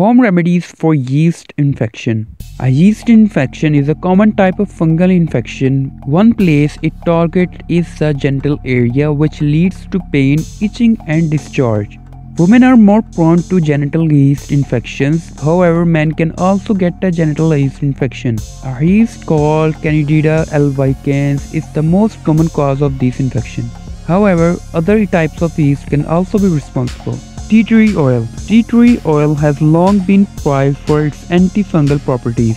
Home remedies for yeast infection. A yeast infection is a common type of fungal infection. One place it targets is the genital area, which leads to pain, itching, and discharge. Women are more prone to genital yeast infections. However, men can also get a genital yeast infection. A yeast called Candida albicans is the most common cause of this infection. However, other types of yeast can also be responsible. Tea tree oil. Tea tree oil has long been prized for its antifungal properties.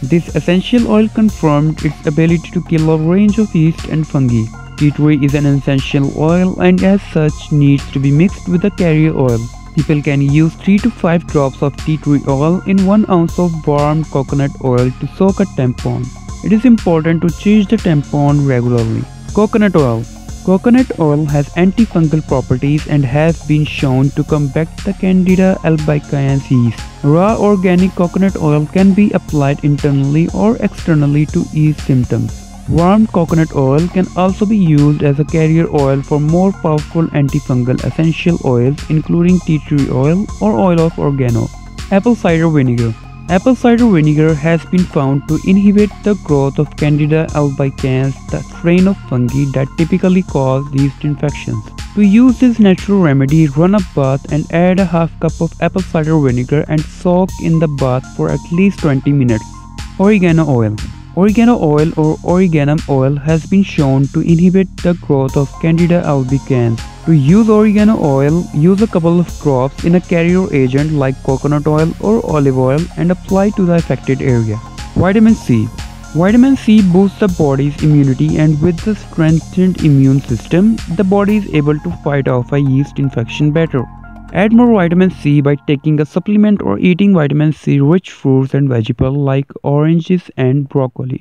This essential oil confirmed its ability to kill a range of yeast and fungi. Tea tree is an essential oil and as such needs to be mixed with a carrier oil. People can use 3 to 5 drops of tea tree oil in 1 ounce of warm coconut oil to soak a tampon. It is important to change the tampon regularly. Coconut oil. Coconut oil has antifungal properties and has been shown to combat the Candida albicans yeast. Raw organic coconut oil can be applied internally or externally to ease symptoms. Warm coconut oil can also be used as a carrier oil for more powerful antifungal essential oils including tea tree oil or oil of oregano. Apple cider vinegar. Apple cider vinegar has been found to inhibit the growth of Candida albicans, the strain of fungi that typically cause yeast infections. To use this natural remedy, run a bath and add a half cup of apple cider vinegar and soak in the bath for at least 20 minutes. Oregano oil. Oregano oil or oregano oil has been shown to inhibit the growth of Candida albicans. To use oregano oil, use a couple of drops in a carrier agent like coconut oil or olive oil and apply to the affected area. Vitamin C. Vitamin C boosts the body's immunity, and with the strengthened immune system, the body is able to fight off a yeast infection better. Add more vitamin C by taking a supplement or eating vitamin C rich fruits and vegetables like oranges and broccoli.